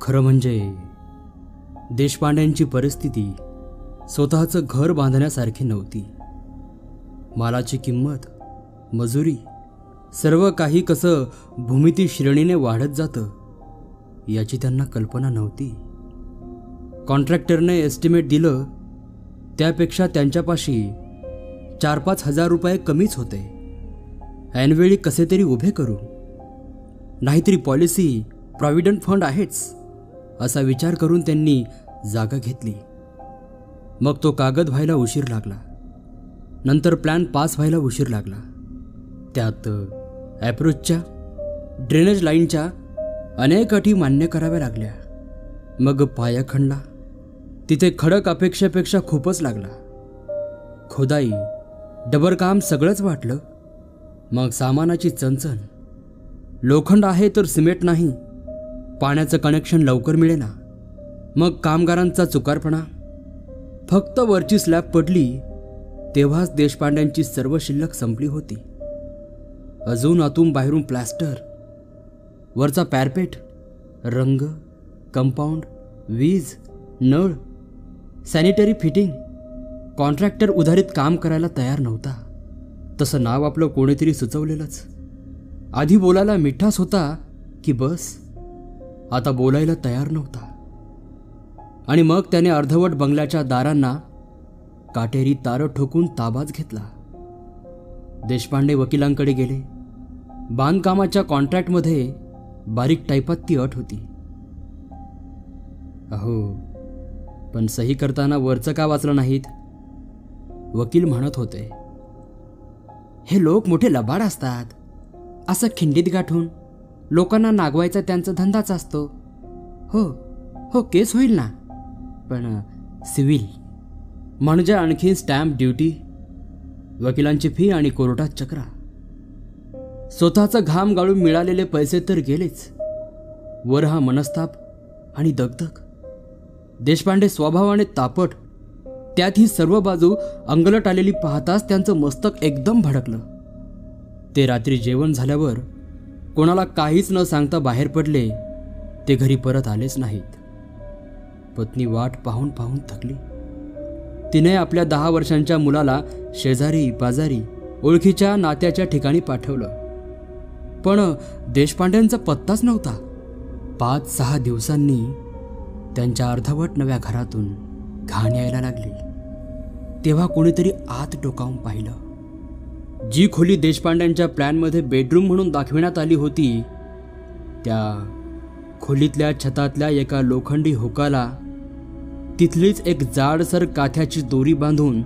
खरं म्हणजे देशपांड्यांची परिस्थिती स्वतःचं घर बांधण्यासारखी नव्हती. मालाची किंमत, मजुरी, सर्व काही कसं भूमिती श्रेणीने वाढत जातं याची त्यांना कल्पना नव्हती. कॉन्ट्रॅक्टरने एस्टिमेट दिलं त्यापेक्षा त्यांच्यापाशी 4-5 हजार रुपये कमीच होते. ऐनवेळी कसे तरी उभे करू, नाहीतरी पॉलिसी, प्रॉव्हिडंट फंड आहेच असा विचार करून त्यांनी जागा घेतली. मग तो कागद व्हायला उशीर लागला, नंतर प्लॅन पास व्हायला उशीर लागला. त्यात ॲप्रोचच्या, ड्रेनेज लाईनच्या अनेक अटी मान्य कराव्या लागल्या. मग पाया खणला, तिथे खडक अपेक्षेपेक्षा खूपच लागला. खोदाई, डबरकाम सगळंच वाटलं. मग सामानाची चणचण, लोखंड आहे तर सिमेंट नाही, पाण्याचं कनेक्शन लवकर मिळेना. मग कामगारांचा चुकारपणा. फक्त वरची स्लॅब पडली तेव्हाच देशपांड्यांची सर्व शिल्लक संपली होती. अजून आतून बाहेरून प्लॅस्टर, वरचा पॅरपेट, रंग, कंपाऊंड, वीज, नळ, सॅनिटरी फिटिंग. कॉन्ट्रॅक्टर उधारीत काम करायला तयार नव्हता. तसं नाव आपलं कोणीतरी सुचवलेलंच. आधी बोलायला मिठास होता की बस, आता बोलायला तयार नव्हता. आणि मग त्याने अर्धवट बंगल्याच्या दारांना काटेरी तारं ठोकून ताबाच घेतला. देशपांडे वकिलांकडे गेले. बांधकामाच्या कॉन्ट्रॅक्टमध्ये बारीक टाईपात ती अट होती. अहो, पण सही करताना वरचं का वाचलं नाहीत? वकील म्हणत होते. हे लोक मोठे लबाड असतात. असं खिंडीत गाठून लोकांना नागवायचा त्यांचा धंदाच असतो. हो हो, केस होईल ना, पण सिव्हिल म्हणजे आणखी स्टॅम्प ड्युटी, वकिलांची फी आणि कोर्टात चक्रा. स्वतःचा घाम गाळून मिळालेले पैसे तर गेलेच, वर हा मनस्ताप आणि दगदग. देशपांडे स्वभावाने तापट, त्यात ही सर्व बाजू अंगलट आलेली पाहताच त्यांचं मस्तक एकदम भडकलं. ते रात्री जेवण झाल्यावर कोणाला काहीच न सांगता बाहेर पडले. ते घरी परत आलेच नाहीत. पत्नी वाट पाहून पाहून थकली. तिने आपल्या 10 वर्षांच्या मुलाला शेजारी पाजारी ओळखीच्या नात्याच्या ठिकाणी पाठवलं, पण देशपांड्यांचा पत्ताच नव्हता. 5-6 दिवसांनी त्यांच्या अर्धवट नव्या घरातून घाण यायला लागली. तेव्हा कोणीतरी आत डोकावून पाहिलं. जी खोली देशपांड्यांच्या प्लॅनमध्ये बेडरूम म्हणून दाखविण्यात आली होती, त्या खोलीतल्या छतातल्या एका लोखंडी हुकाला तिथलीच एक जाडसर काथ्याची दोरी बांधून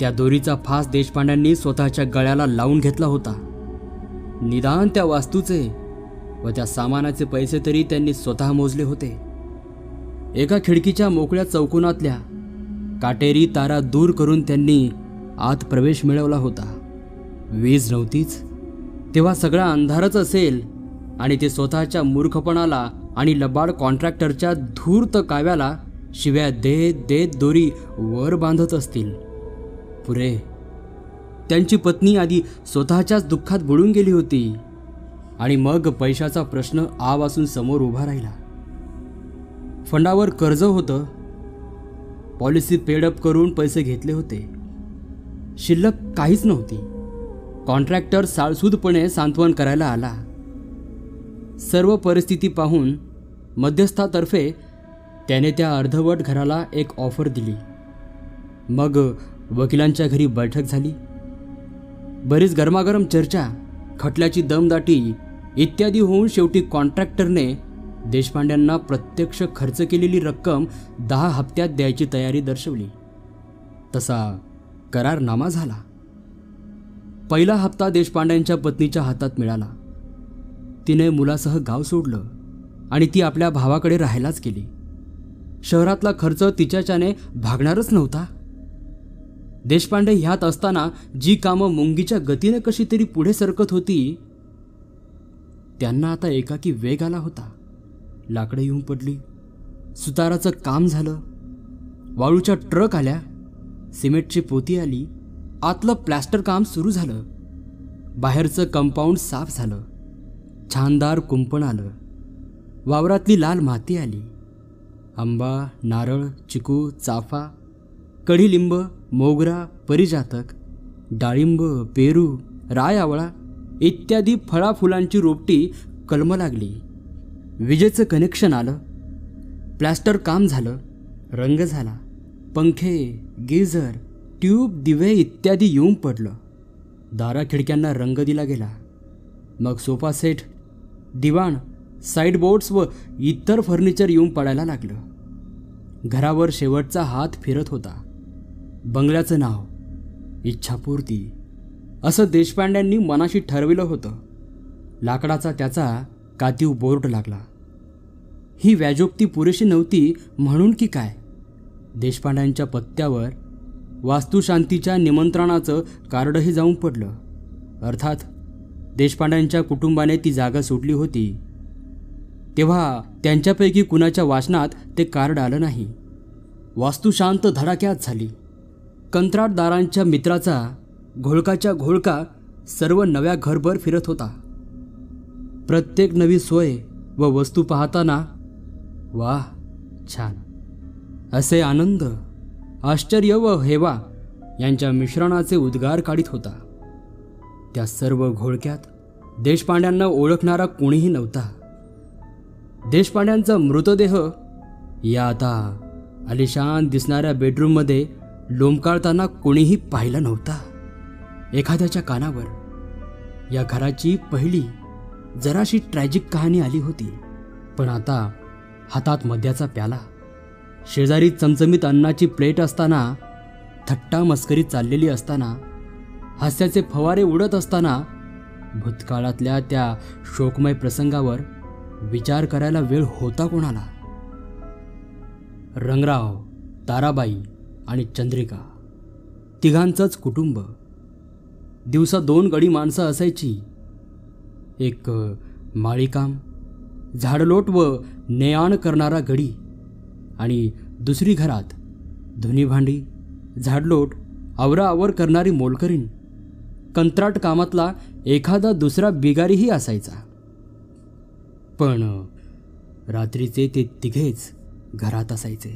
त्या दोरीचा फास देशपांड्यांनी स्वतःच्या गळ्याला लावून घेतला होता. निदान त्या वास्तूचे व त्या सामानाचे पैसे तरी त्यांनी स्वतः मोजले होते. एका खिडकीच्या मोकळ्या चौकोनातल्या काटेरी तारा दूर करून त्यांनी आत प्रवेश मिळवला होता. वीज नव्हतीच, तेव्हा सगळा अंधारच असेल आणि ते स्वतःच्या मूर्खपणाला आणि लबाड कॉन्ट्रॅक्टरच्या धूर्त काव्याला शिव्या देत देत दोरी वर बांधत असतील. पुरे त्यांची पत्नी आधी स्वतःच्याच दुःखात बुडून गेली होती आणि मग पैशाचा प्रश्न आवासून समोर उभा राहिला. फंडावर कर्ज होतं, पॉलिसी पेडअप करून पैसे घेतले होते, शिल्लक काहीच नव्हती. कॉन्ट्रॅक्टर साळसूदपणे सांत्वन करायला आला. सर्व परिस्थिती पाहून मध्यस्थातर्फे त्याने त्या अर्धवट घराला एक ऑफर दिली. मग वकिलांच्या घरी बैठक झाली. बरीच गरमागरम चर्चा, खटल्याची दमदाटी इत्यादी होऊन शेवटी कॉन्ट्रॅक्टरने देशपांड्यांना प्रत्यक्ष खर्च केलेली रक्कम 10 हप्त्यात द्यायची तयारी दर्शवली. तसा करारनामा झाला. पहिला हप्ता देशपांड्यांच्या पत्नीच्या हातात मिळाला. तिने मुलासह गाव सोडलं आणि ती आपल्या भावाकडे राहायलाच गेली. शहरातला खर्च तिच्याच्याने भागणारच नव्हता. देशपांडे ह्यात असताना जी कामं मुंगीच्या गतीने कशी तरी पुढे सरकत होती, त्यांना आता एकाकी वेग आला होता. लाकडं येऊन पडली, सुताराचं काम झालं, वाळूच्या ट्रक आल्या, सिमेंटची पोती आली, आतलं प्लॅस्टर काम सुरू झालं, बाहेरचं कंपाऊंड साफ झालं, छानदार कुंपण आलं. वावरातली लाल माती आली. आंबा, नारळ, चिकू, चाफा, कडीलिंब, मोगरा, परिजातक, डाळिंब, पेरू, राय आवळा इत्यादी फळाफुलांची रोपटी कलम लागली. विजेचं कनेक्शन आलं. प्लॅस्टर काम झालं. रंग झाला. पंखे, गिझर, ट्यूब, दिवे इत्यादी येऊन पडलं. दारा खिडक्यांना रंग दिला गेला. मग सोफा सेट, दिवाण, साईडबोर्ड्स व इतर फर्निचर येऊन पडायला लागलं. घरावर शेवटचा हात फिरत होता. बंगल्याचं नाव इच्छापूर्ती असं देशपांड्यांनी मनाशी ठरविलं होतं. लाकडाचा त्याचा कातीव बोर्ड लागला. ही व्याजोक्ती पुरेशी नव्हती म्हणून की काय, देशपांड्यांच्या पत्त्यावर वास्तुशांतीच्या निमंत्रणाचं कार्डही जाऊन पडलं. अर्थात देशपांड्यांच्या कुटुंबाने ती जागा सोडली होती तेव्हा त्यांच्यापैकी कुणाच्या वाचनात ते कार्ड आलं नाही. वास्तुशांत धडाक्यात झाली. कंत्राटदारांच्या मित्राचा घोळकाच्या घोळका सर्व नव्या घरभर फिरत होता. प्रत्येक नवी सोय व वस्तू पाहताना वाह छान असे आनंद, आश्चर्य व हेवा यांच्या मिश्रणाचे उद्गार काढीत होता. त्या सर्व घोळक्यात देशपांड्यांना ओळखणारा कोणीही नव्हता. देशपांड्यांचा मृतदेह या आता आलिशान दिसणाऱ्या बेडरूममध्ये लोंबकाळताना कोणीही पाहिला नव्हता. एखाद्याच्या कानावर या घराची पहिली जराशी ट्रॅजिक कहाणी आली होती. पण आता हातात मद्याचा प्याला, शेजारी चमचमीत अन्नाची प्लेट असताना, थट्टा मस्करी चाललेली असताना, हास्याचे फवारे उडत असताना भूतकाळातल्या त्या शोकमय प्रसंगावर विचार करायला वेळ होता कोणाला? रंगराव, ताराबाई आणि चंद्रिका तिघांचंच कुटुंब. दिवसा 2 गडी माणसं असायची. एक माळीकाम, झाडलोट व नेआण करणारा गडी आणि दुसरी घरात धुनी भांडी, झाडलोट, आवराआवर करणारी मोलकरीण. कंत्राट कामातला एखादा दुसरा बिगारीही असायचा. पण रात्रीचे ते तिघेच घरात असायचे.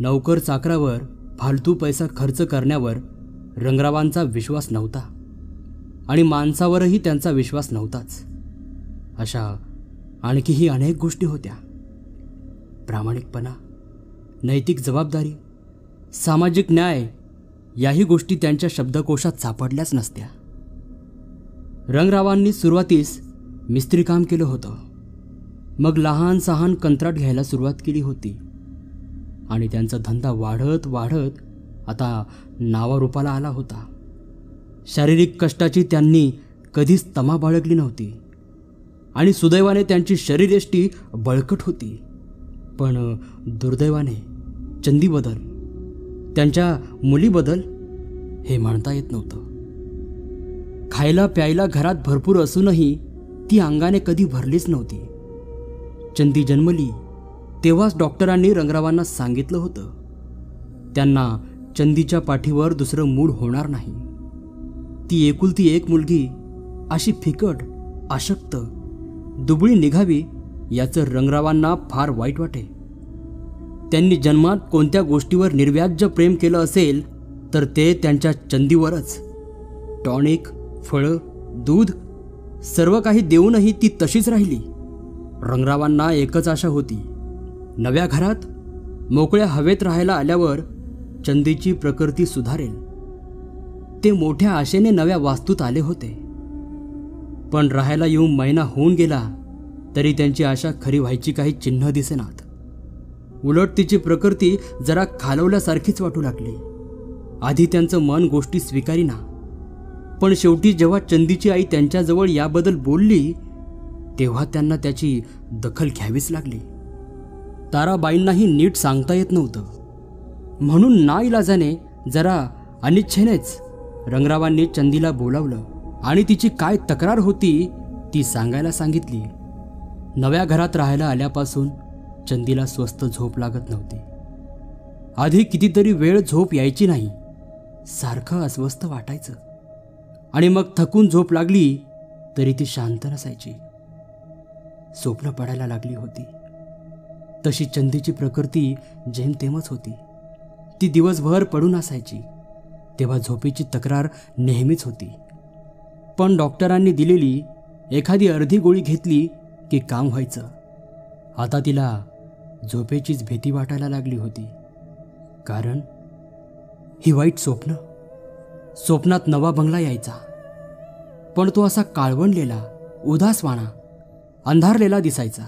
नौकर चाकरावर फालतू पैसा खर्च करण्यावर रंगरावांचा विश्वास नव्हता आणि माणसावरही त्यांचा विश्वास नव्हताच. अशा आणखीही अनेक गोष्टी होत्या. प्रामाणिकपणा, नैतिक जबाबदारी, सामाजिक न्याय याही गोष्टी त्यांच्या शब्दकोशात सापडल्याच नसत्या. रंगरावांनी सुरुवातीस मिस्त्रीकाम केलं होतं. मग लहान सहान कंत्राट घ्यायला सुरुवात केली होती आणि त्यांचा धंदा वाढत वाढत आता नावारूपाला आला होता. शारीरिक कष्टाची त्यांनी कधीच तमा बाळगली नव्हती आणि सुदैवाने त्यांची शरीरयष्टी बळकट होती. पण दुर्दैवाने चंदीबद्दल, त्यांच्या मुलीबद्दल हे म्हणता येत नव्हतं. खायला प्यायला घरात भरपूर असूनही ती अंगाने कधी भरलीच नव्हती. चंदी जन्मली तेव्हाच डॉक्टरांनी रंगरावांना सांगितलं होतं त्यांना चंदीच्या पाठीवर दुसरं मूल होणार नाही. ती एकुलती एक मुलगी अशी फिकट, अशक्त, दुबळी निघावी याचं रंगरावांना फार वाईट वाटे. त्यांनी जन्मात कोणत्या गोष्टीवर निर्व्याज्य प्रेम केलं असेल तर ते त्यांच्या चंदीवरच. टॉनिक, फळं, दूध सर्व काही देऊनही ती तशीच राहिली. रंगरावांना एकच आशा होती, नव्या घरात मोकळ्या हवेत राहायला आल्यावर चंदीची प्रकृती सुधारेल. ते मोठ्या आशेने नव्या वास्तूत आले होते. पण राहायला येऊन महिना होऊन गेला तरी त्यांची आशा खरी व्हायची काही चिन्ह दिसेनात. उलट तिची प्रकृती जरा खालवल्यासारखीच वाटू लागली. आधी त्यांचं मन गोष्टी स्वीकारीना, पण शेवटी जेव्हा चंदीची आई त्यांच्याजवळ याबद्दल बोलली तेव्हा त्यांना त्याची दखल घ्यावीच लागली. ताराबाईंनाही नीट सांगता येत नव्हतं. म्हणून नाईलाजाने, जरा अनिच्छेनेच रंगरावांनी चंदीला बोलावलं आणि तिची काय तक्रार होती ती सांगायला सांगितली. नव्या घरात राहायला आल्यापासून चंदीला स्वस्त झोप लागत नव्हती. आधी कितीतरी वेळ झोप यायची नाही. सारखं अस्वस्थ वाटायचं आणि मग थकून झोप लागली तरी ती शांत नसायची. स्वप्न पडायला लागली होती. तशी चंदीची प्रकृती जेमतेमच होती. ती दिवसभर पडून असायची तेव्हा झोपेची तक्रार नेहमीच होती. पण डॉक्टरांनी दिलेली एखादी अर्धी गोळी घेतली की काम व्हायचं. आता तिला झोपेचीच भीती वाटायला लागली होती. कारण ही वाईट स्वप्नात नवा बंगला यायचा, पण तो असा काळवंडलेला, उदासवाणा, अंधारलेला दिसायचा.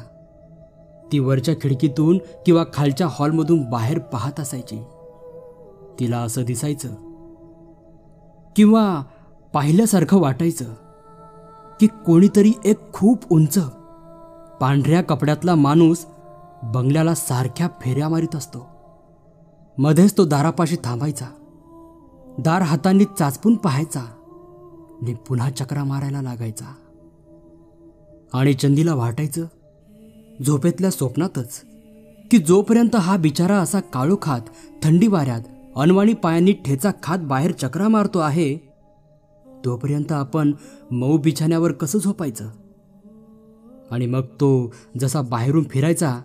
ती वरच्या खिडकीतून किंवा खालच्या हॉलमधून बाहेर पाहत असायची. तिला असं दिसायचं किंवा पाहिल्यासारखं वाटायचं की कोणीतरी एक खूप उंच पांढऱ्या कपड्यातला माणूस बंगल्याला सारख्या फेऱ्या मारीत असतो. मध्येच तो दारापाशी थांबायचा, दार हातांनी चाचपून पाहायचा आणि पुन्हा चक्रा मारायला लागायचा. आणि चंदीला वाटायचं झोपेतल्या स्वप्नातच की जोपर्यंत हा बिचारा असा काळोखात थंडी वाऱ्यात अनवाणी पायांनी ठेचा खात बाहेर चक्रा मारतो आहे, तोपर्यंत आपण मऊ बिछाण्यावर कसं झोपायचं. आणि मग तो जसा बाहेरून फिरायचा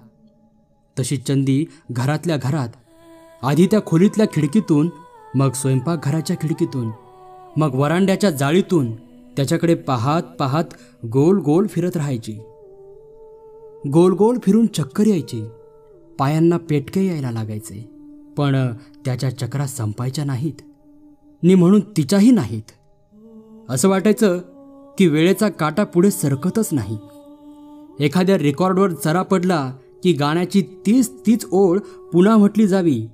तशी चंदी घरातल्या घरात, आधी त्या खोलीतल्या खिडकीतून, मग स्वयंपाकघराच्या खिडकीतून, मग वरांड्याच्या जाळीतून त्याच्याकडे पाहत पाहत गोल गोल फिरत राहायची. गोल गोल फिरून चक्कर यायची, पायांना पेटके यायला लागायचे, पण त्याच्या चक्रा संपायच्या नाहीत नि म्हणून तिच्याही नाहीत. असं वाटायचं की वेळेचा काटा पुढे सरकतच नाही. एखाद्या रेकॉर्डवर चरा पडला की गाण्याची तीच ओळ पुन्हा म्हटली जावी,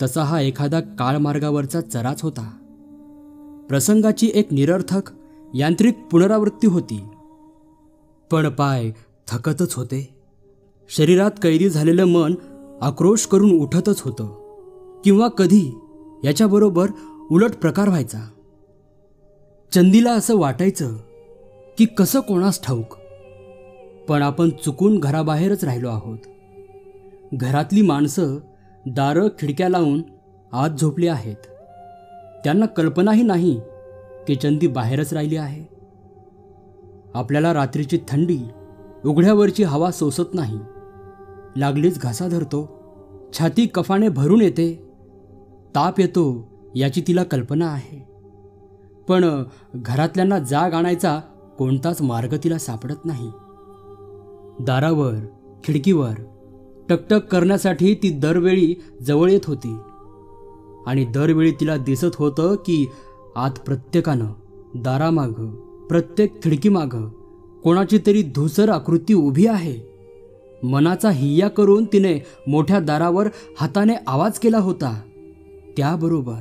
तसा हा एखादा काळमार्गावरचा चराच होता. प्रसंगाची एक निरर्थक यांत्रिक पुनरावृत्ती होती. पण पाय थकतच होते. शरीरात कैदी झालेलं मन आक्रोश करून उठतच होतं. किंवा कधी याच्याबरोबर उलट प्रकार व्हायचा. चंदीला असं वाटायचं की कसं कोणास ठाऊक, पण आपण चुकून घराबाहेरच राहिलो आहोत. घरातली माणसं दारं खिडक्या लावून आत झोपली आहेत. त्यांना कल्पनाही नाही की चंदी बाहेरच राहिली आहे. आपल्याला रात्रीची थंडी, उघड्यावरची हवा सोसत नाही. लागलीच घासा धरतो, छाती कफाने भरून येते, ताप येतो याची तिला कल्पना आहे. पण घरातल्यांना जाग आणायचा कोणताच मार्ग तिला सापडत नाही. दारावर, खिडकीवर टकटक करण्यासाठी ती दरवेळी जवळ येत होती. आणि दरवेळी तिला दिसत होतं की आत प्रत्येकानं, दारामागं, प्रत्येक खिडकीमागं कोणाची तरी धूसर आकृती उभी आहे. मनाचा हिय्या करून तिने मोठ्या दारावर हाताने आवाज केला होता. त्याबरोबर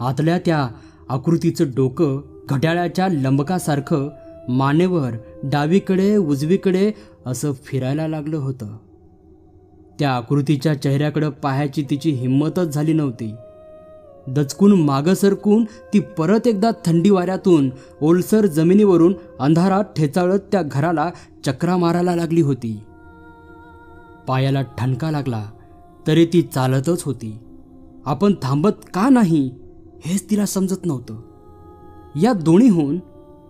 आतल्या त्या आकृतीचं डोकं घड्याळाच्या लंबकासारखं मानेवर डावीकडे उजवीकडे असं फिरायला लागलं होतं. त्या आकृतीच्या चेहऱ्याकडं पाहायची तिची हिंमतच झाली नव्हती. दचकून मागं सरकून ती परत एकदा थंडी वाऱ्यातून ओलसर जमिनीवरून अंधारात ठेचाळत त्या घराला चक्रा मारायला लागली होती. पायाला ठणका लागला तरी ती चालतच होती. आपण थांबत का नाही हेच तिला समजत नव्हतं. या दोन्हीहून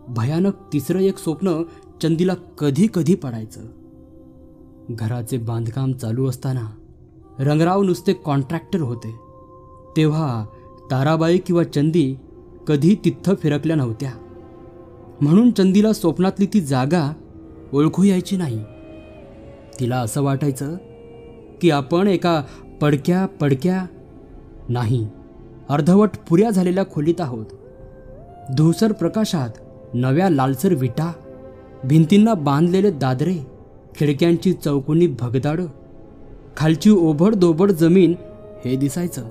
भयानक तिसरं एक स्वप्न चंदीला कधी कधी पडायचं. घराचे बांधकाम चालू असताना रंगराव नुसते कॉन्ट्रॅक्टर होते. तेव्हा ताराबाई किंवा चंदी कधी तिथं फिरकल्या नव्हत्या. म्हणून चंदीला स्वप्नातली ती जागा ओळखू यायची नाही. तिला असं वाटायचं की आपण एका पडक्या नाही, अर्धवट पुऱ्या झालेल्या खोलीत आहोत. धूसर प्रकाशात नव्या लालसर विटा, भिंतींना बांधलेले दादरे, खिडक्यांची चौकोनी भगदाडं, खालची ओबड-दोबड जमीन हे दिसायचं.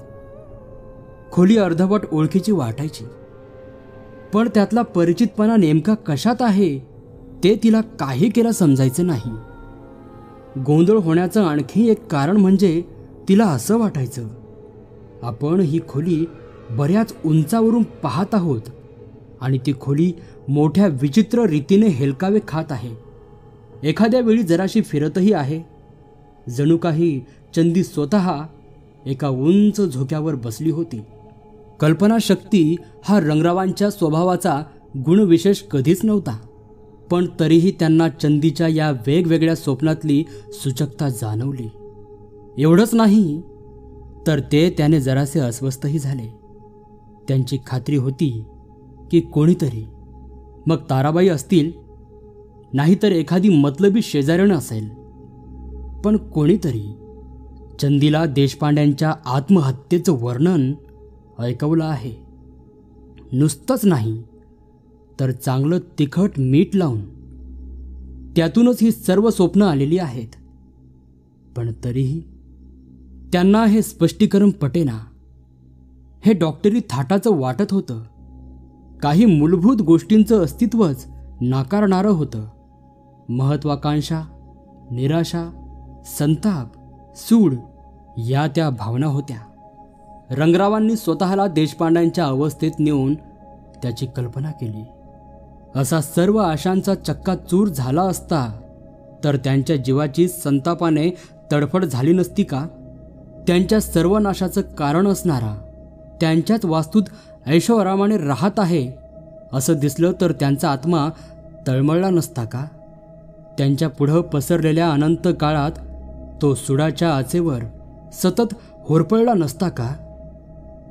खोली अर्धवट ओळखीची वाटायची, पण त्यातला परिचितपणा नेमका कशात आहे ते तिला काही केलं समजायचं नाही. गोंधळ होण्याचं आणखी एक कारण म्हणजे तिला असं वाटायचं आपण ही खोली बऱ्याच उंचावरून पाहत आहोत आणि ती खोली मोठ्या विचित्र रीतीने हेलकावे खात आहे. एखाद्या वेळी जराशी फिरतही आहे. जणू काही चंदी स्वतः एका उंच झोक्यावर बसली होती. कल्पनाशक्ती हा रंगरावांच्या स्वभावाचा गुणविशेष कधीच नव्हता. पण तरीही त्यांना चंदीच्या या वेगवेगळ्या स्वप्नातली सूचकता जाणवली. एवढंच नाही तर ते त्याने जरासे अस्वस्थही झाले. त्यांची खात्री होती की कोणीतरी, मग ताराबाई असतील नाहीतर एखादी मतलबी शेजारीण असेल, पण कोणीतरी चंदीला देशपांड्यांच्या आत्महत्येचं वर्णन ऐकवलं आहे. नुसतंच नाही तर चांगलं तिखट मीठ लावून. त्यातूनच ही सर्व स्वप्न आलेली आहेत. पण तरीही त्यांना हे स्पष्टीकरण पटेना. हे डॉक्टरी थाटाचं वाटत होतं. काही मूलभूत गोष्टींचं अस्तित्वच नाकारणारं होतं. महत्वाकांक्षा, निराशा, संताप, सूड या त्या भावना होत्या. रंगरावांनी स्वतःला देशपांड्यांच्या अवस्थेत नेऊन त्याची कल्पना केली. असा सर्व आशांचा चक्काचूर झाला असता तर त्यांच्या जीवाची संतापाने तडफड झाली नसती का? त्यांच्या सर्वनाशाचं कारण असणारा, त्यांच्याच वास्तूत ऐशोआरामाने राहत आहे असं दिसलं तर त्यांचा आत्मा तळमळला नसता का? त्यांच्या पुढं पसरलेल्या अनंत काळात तो सुडाच्या आचेवर सतत होरपळला नसता का?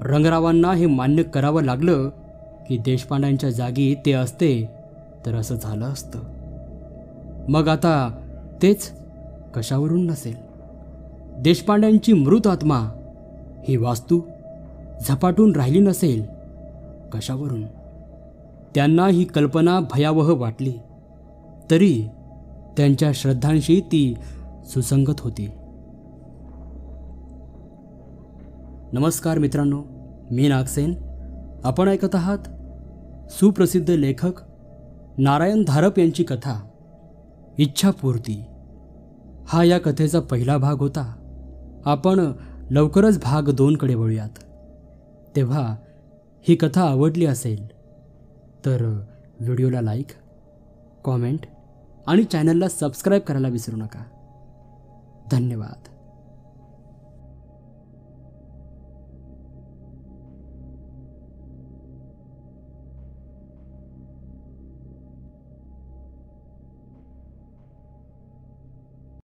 रंगरावांना हे मान्य करावं लागलं की देशपांड्यांच्या जागी ते असते तर असं झालं असतं. मग आता तेच कशावरून नसेल? देशपांड्यांची मृत आत्मा ही वास्तू झपाटून राहिली नसेल कशावरून? त्यांना ही कल्पना भयावह वाटली, तरी त्यांच्या श्रद्धांशी ती सुसंगत होती. नमस्कार मित्रांनो, मी नागसेन. आपण ऐकत आहात सुप्रसिद्ध लेखक नारायण धारप यांची कथा इच्छापूर्ती. हा या कथेचा पहिला भाग होता. आपण लवकरच भाग 2 कडे वळूयात. तेव्हा ही कथा आवडली असेल तर व्हिडिओला लाईक, कॉमेंट आणि चॅनलला सबस्क्राईब करायला विसरू नका. धन्यवाद.